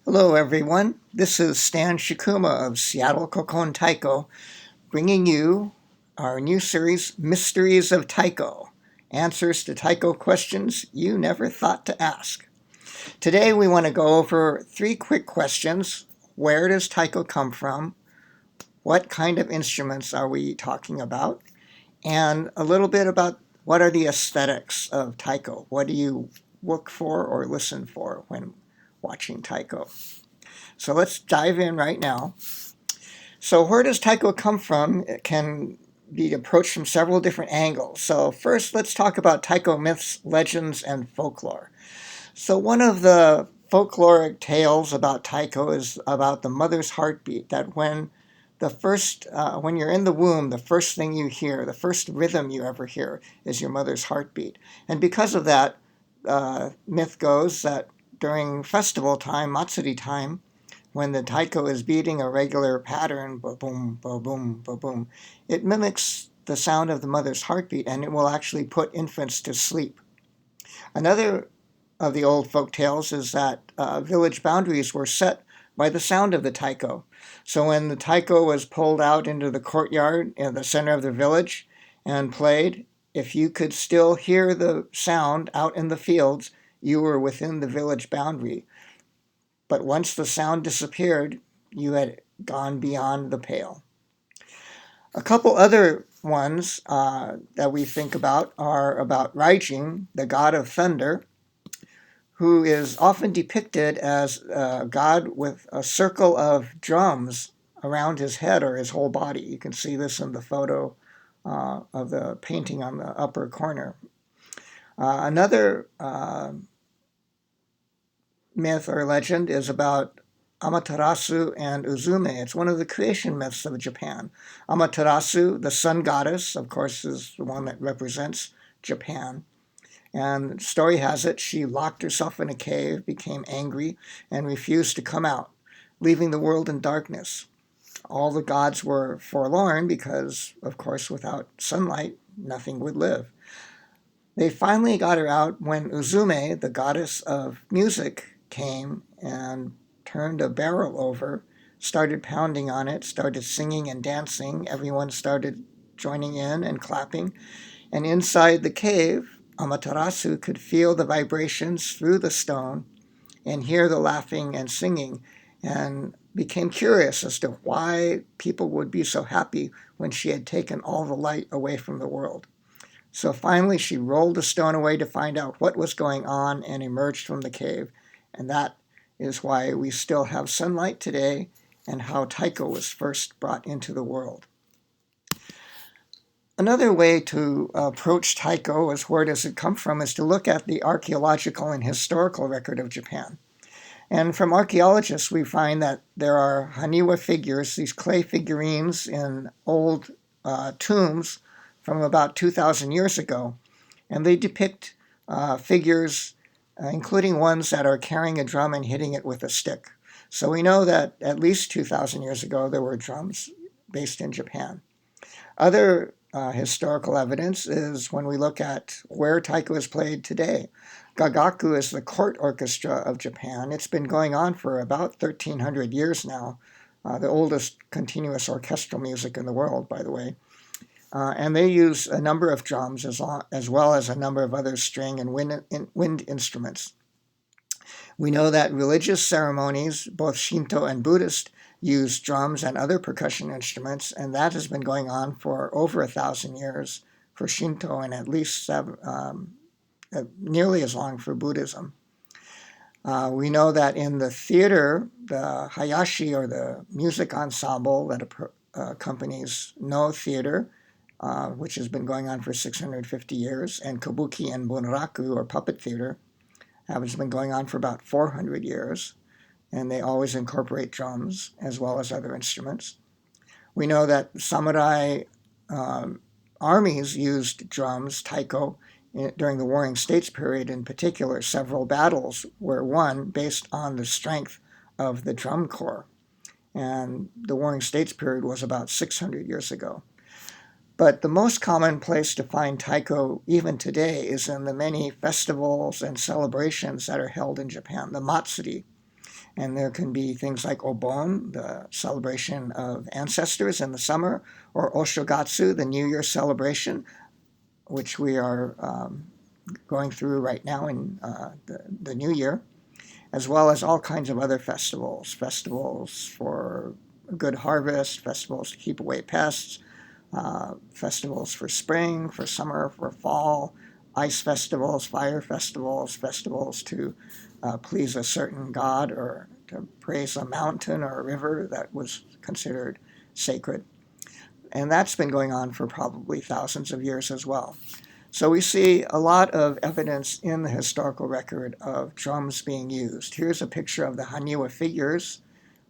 Hello, everyone. This is Stan Shikuma of Seattle Kokon Taiko, bringing you our new series, Mysteries of Taiko, answers to Taiko questions you never thought to ask. Today, we want to go over three quick questions. Where does Taiko come from? What kind of instruments are we talking about? And a little bit about what are the aesthetics of Taiko? What do you look for or listen for when watching Taiko? So let's dive in right now. So where does Taiko come from? It can be approached from several different angles. So first, let's talk about Taiko myths, legends, and folklore. So one of the folkloric tales about Taiko is about the mother's heartbeat, that when you're in the womb, the first thing you hear, the first rhythm you ever hear is your mother's heartbeat. And because of that, myth goes that during festival time, Matsuri time, when the taiko is beating a regular pattern, ba-boom, ba-boom, ba-boom, it mimics the sound of the mother's heartbeat, and it will actually put infants to sleep. Another of the old folk tales is that village boundaries were set by the sound of the taiko. So when the taiko was pulled out into the courtyard in the center of the village and played, if you could still hear the sound out in the fields, you were within the village boundary. But once the sound disappeared, you had gone beyond the pale. A couple other ones that we think about are about Raijin, the god of thunder, who is often depicted as a god with a circle of drums around his head or his whole body. You can see this in the photo of the painting on the upper corner. Another myth or legend is about Amaterasu and Uzume. It's one of the creation myths of Japan. Amaterasu, the sun goddess, of course, is the one that represents Japan. And the story has it she locked herself in a cave, became angry, and refused to come out, leaving the world in darkness. All the gods were forlorn because, of course, without sunlight, nothing would live. They finally got her out when Uzume, the goddess of music, came and turned a barrel over, started pounding on it, started singing and dancing. Everyone started joining in and clapping. And inside the cave, Amaterasu could feel the vibrations through the stone and hear the laughing and singing, and became curious as to why people would be so happy when she had taken all the light away from the world. So finally, she rolled the stone away to find out what was going on and emerged from the cave. And that is why we still have sunlight today and how Taiko was first brought into the world. Another way to approach Taiko, as where does it come from, is to look at the archaeological and historical record of Japan. And from archaeologists, we find that there are Haniwa figures, these clay figurines in old tombs from about 2,000 years ago. And they depict figures, including ones that are carrying a drum and hitting it with a stick. So we know that at least 2,000 years ago, there were drums based in Japan. Other historical evidence is when we look at where taiko is played today. Gagaku is the court orchestra of Japan. It's been going on for about 1,300 years now, the oldest continuous orchestral music in the world, by the way. And they use a number of drums as well as a number of other string and wind instruments. We know that religious ceremonies, both Shinto and Buddhist, use drums and other percussion instruments, and that has been going on for over 1,000 years for Shinto and at least nearly as long for Buddhism. We know that in the theater, the Hayashi, or the music ensemble that accompanies No theater, which has been going on for 650 years, and Kabuki and Bunraku, or puppet theater, has been going on for about 400 years, and they always incorporate drums as well as other instruments. We know that samurai armies used drums, taiko, during the Warring States period in particular. Several battles were won based on the strength of the drum corps, and the Warring States period was about 600 years ago. But the most common place to find taiko even today is in the many festivals and celebrations that are held in Japan, the Matsuri. And there can be things like Obon, the celebration of ancestors in the summer, or Oshogatsu, the New Year celebration, which we are going through right now in the New Year, as well as all kinds of other festivals, festivals for a good harvest, festivals to keep away pests, festivals for spring, for summer, for fall, ice festivals, fire festivals, festivals to please a certain god or to praise a mountain or a river that was considered sacred. And that's been going on for probably thousands of years as well. So we see a lot of evidence in the historical record of drums being used. Here's a picture of the Haniwa figures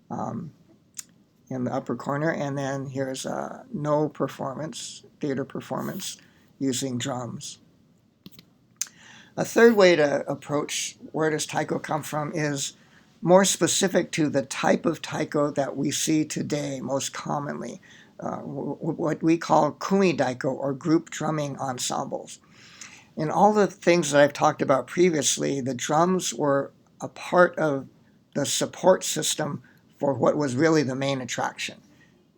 in the upper corner, and then here's a no performance, theater performance using drums. A third way to approach where does taiko come from is more specific to the type of taiko that we see today most commonly, what we call Kumi Daiko, or group drumming ensembles. In all the things that I've talked about previously, the drums were a part of the support system for what was really the main attraction.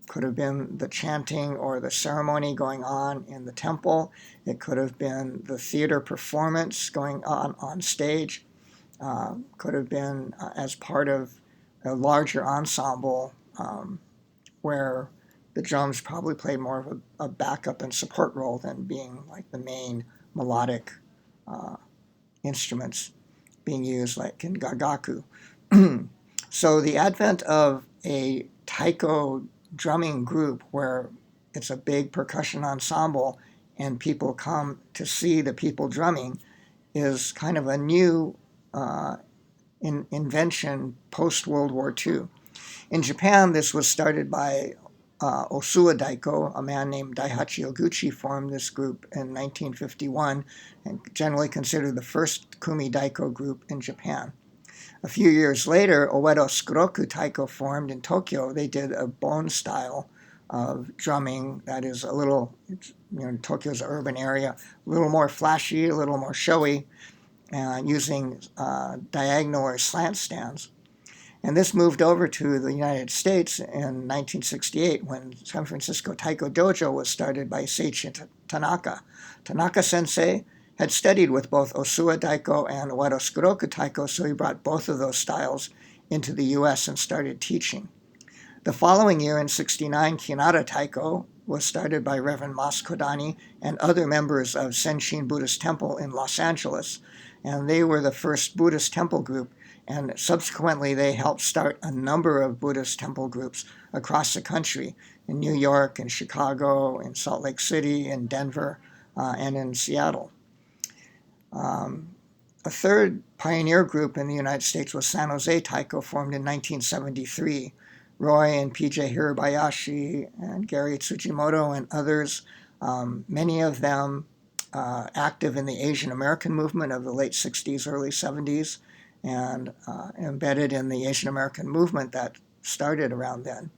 Could have been the chanting or the ceremony going on in the temple. It could have been the theater performance going on stage. Could have been as part of a larger ensemble where the drums probably played more of a backup and support role than being like the main melodic instruments being used, like in gagaku. So the advent of a taiko drumming group where it's a big percussion ensemble and people come to see the people drumming is kind of a new invention post-World War II. In Japan, this was started by Osuwa Daiko, a man named Daihachi Oguchi, formed this group in 1951 and generally considered the first Kumi Daiko group in Japan. A few years later, Oedo Skuroku Taiko formed in Tokyo. They did a bone style of drumming that is a little, Tokyo's an urban area, a little more flashy, a little more showy, using diagonal or slant stands. And this moved over to the United States in 1968 when San Francisco Taiko Dojo was started by Seiichi Tanaka. Tanaka sensei had studied with both Osuwa Daiko and Oedo Skuroku Taiko, so he brought both of those styles into the US and started teaching. The following year, in '69, Kinara Taiko was started by Reverend Mas Kodani and other members of Senshin Buddhist Temple in Los Angeles, and they were the first Buddhist temple group, and subsequently they helped start a number of Buddhist temple groups across the country, in New York, in Chicago, in Salt Lake City, in Denver, and in Seattle. A third pioneer group in the United States was San Jose Taiko, formed in 1973. Roy and PJ Hirabayashi and Gary Tsujimoto and others, many of them active in the Asian American movement of the late 60s, early 70s, and embedded in the Asian American movement that started around then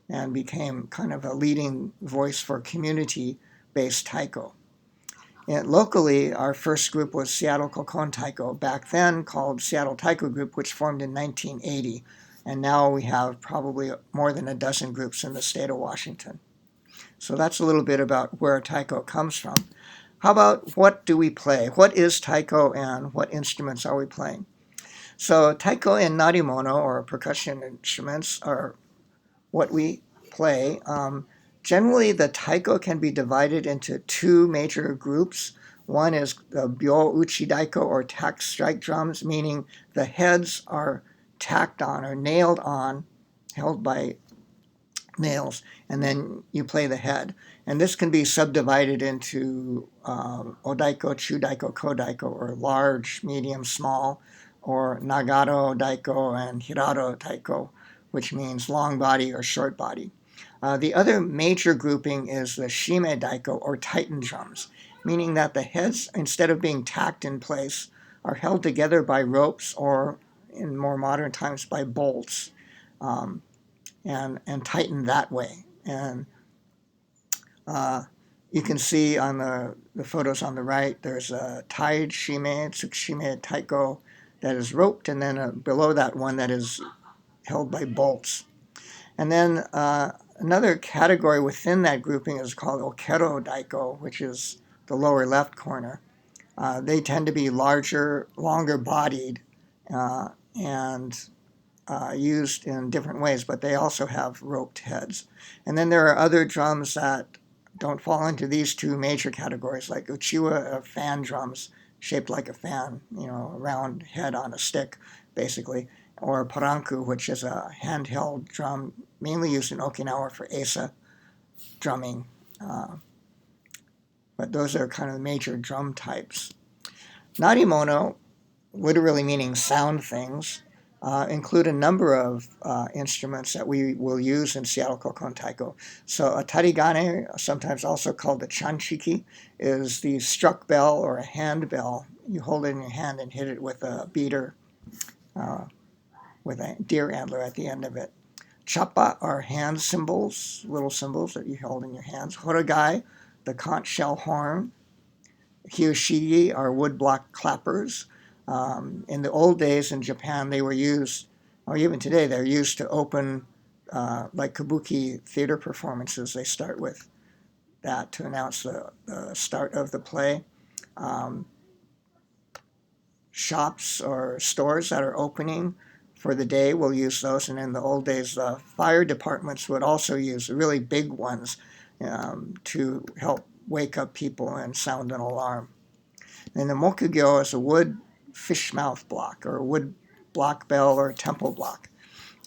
and became kind of a leading voice for community-based taiko. And locally, our first group was Seattle Kokon Taiko, back then called Seattle Taiko Group, which formed in 1980. And now we have probably more than a dozen groups in the state of Washington. So that's a little bit about where taiko comes from. How about what do we play? What is taiko and what instruments are we playing? So taiko and narimono, or percussion instruments, are what we play. Generally, the taiko can be divided into two major groups. One is the byo uchi daiko, or tack strike drums, meaning the heads are tacked on or nailed on, held by nails, and then you play the head. And this can be subdivided into odaiko, chudaiko, kodaiko, or large, medium, small, or nagaro daiko and hirado taiko, which means long body or short body. The other major grouping is the shime daiko, or tighten drums, meaning that the heads, instead of being tacked in place, are held together by ropes or, in more modern times, by bolts, and tightened that way. And you can see on the photos on the right, there's a tied shime, tsukushime taiko, that is roped, and then below that one that is held by bolts. And then another category within that grouping is called Okero Daiko, which is the lower left corner. They tend to be larger, longer bodied, and used in different ways, but they also have roped heads. And then there are other drums that don't fall into these two major categories, like uchiwa, fan drums shaped like a fan, a round head on a stick, basically, or paranku, which is a handheld drum mainly used in Okinawa for asa drumming. But those are kind of the major drum types. Narimono, literally meaning sound things, include a number of instruments that we will use in Seattle Kokon Taiko. So a tarigane, sometimes also called the chanchiki, is the struck bell or a hand bell. You hold it in your hand and hit it with a beater with a deer antler at the end of it. Chapa are hand cymbals, little cymbals that you hold in your hands. Horagai, the conch shell horn. Hyoshigi are woodblock clappers. In the old days in Japan, they were used, or even today, they're used to open, like kabuki theater performances. They start with that to announce the start of the play. Shops or stores that are opening for the day will use those. And in the old days, the fire departments would also use really big ones to help wake up people and sound an alarm. And the mokugyo is a wood fish mouth block or a wood block bell or a temple block.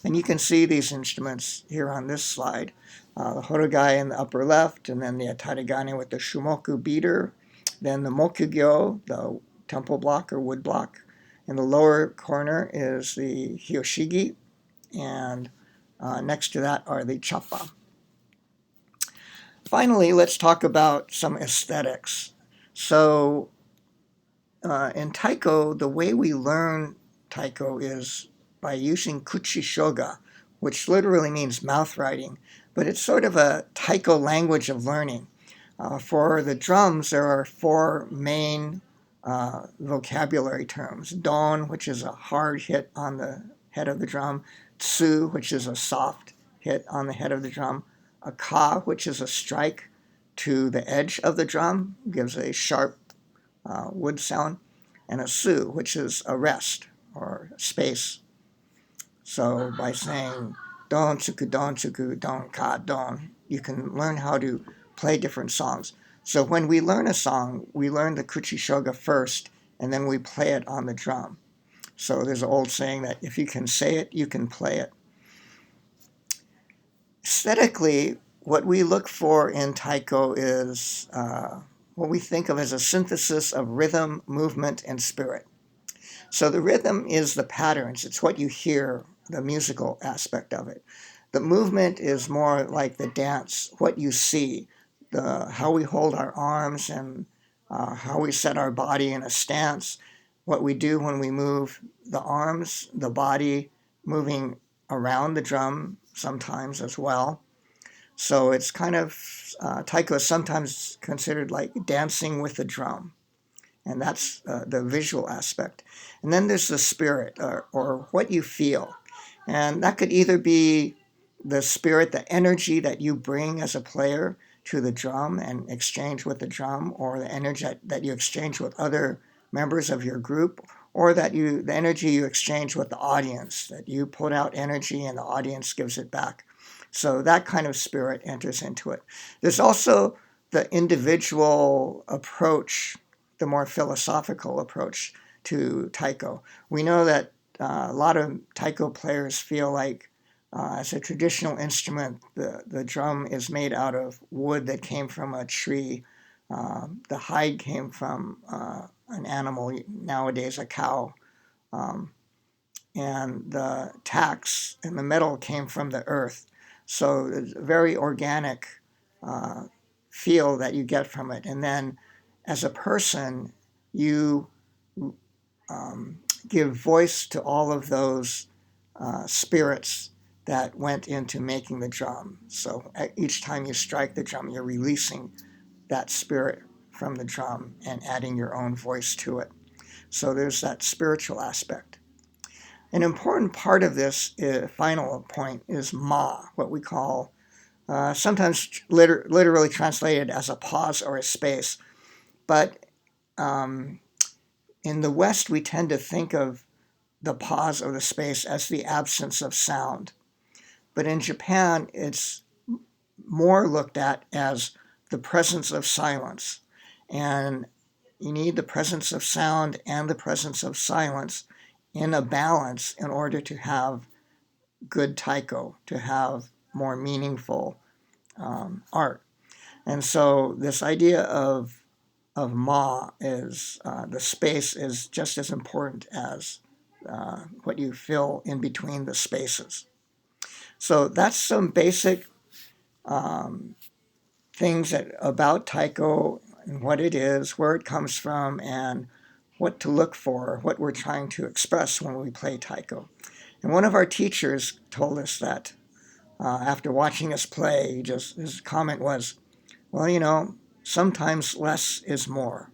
And you can see these instruments here on this slide. The horagai in the upper left, and then the atarigane with the shumoku beater, then the mokugyo, the temple block or wood block. In the lower corner is the hyoshigi, and next to that are the chapa. Finally, let's talk about some aesthetics. So in Taiko, the way we learn Taiko is by using kuchishoga, which literally means mouth writing, but it's sort of a Taiko language of learning. For the drums, there are four main vocabulary terms. Don, which is a hard hit on the head of the drum. Tsu, which is a soft hit on the head of the drum. A ka, which is a strike to the edge of the drum, gives a sharp wood sound, and a su, which is a rest or space. So by saying don tsuku, don ka, don, you can learn how to play different songs. So when we learn a song, we learn the kuchishoga first, and then we play it on the drum. So there's an old saying that if you can say it, you can play it. Aesthetically, what we look for in Taiko is what we think of as a synthesis of rhythm, movement, and spirit. So the rhythm is the patterns. It's what you hear, the musical aspect of it. The movement is more like the dance, what you see, how we hold our arms and how we set our body in a stance, what we do when we move the arms, the body moving around the drum sometimes as well. So it's kind of, taiko is sometimes considered like dancing with the drum. And that's the visual aspect. And then there's the spirit or what you feel. And that could either be the spirit, the energy that you bring as a player to the drum and exchange with the drum, or the energy that you exchange with other members of your group, or the energy you exchange with the audience, that you put out energy and the audience gives it back. So that kind of spirit enters into it. There's also the individual approach, the more philosophical approach to taiko. We know that a lot of taiko players feel like as a traditional instrument, the drum is made out of wood that came from a tree. The hide came from an animal, nowadays a cow. And the tacks and the metal came from the earth. So it's a very organic feel that you get from it. And then as a person, you give voice to all of those spirits that went into making the drum. So each time you strike the drum, you're releasing that spirit from the drum and adding your own voice to it. So there's that spiritual aspect. An important part of this final point is ma, what we call sometimes literally translated as a pause or a space. But in the West, we tend to think of the pause or the space as the absence of sound. But in Japan, it's more looked at as the presence of silence. And you need the presence of sound and the presence of silence in a balance in order to have good taiko, to have more meaningful art. And so this idea of ma is the space is just as important as what you fill in between the spaces. So that's some basic things about taiko and what it is, where it comes from, and what to look for, what we're trying to express when we play taiko. And one of our teachers told us that after watching us play, his comment was, well, sometimes less is more.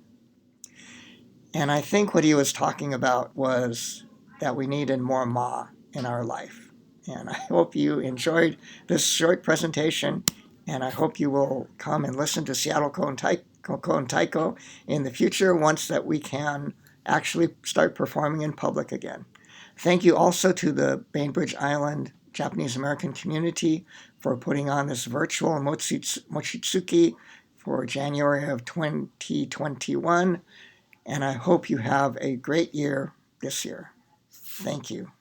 And I think what he was talking about was that we needed more ma in our life. And I hope you enjoyed this short presentation, and I hope you will come and listen to Seattle Kokon Taiko in the future once that we can actually start performing in public again. Thank you also to the Bainbridge Island Japanese American community for putting on this virtual Mochitsuki for January of 2021. And I hope you have a great year this year. Thank you.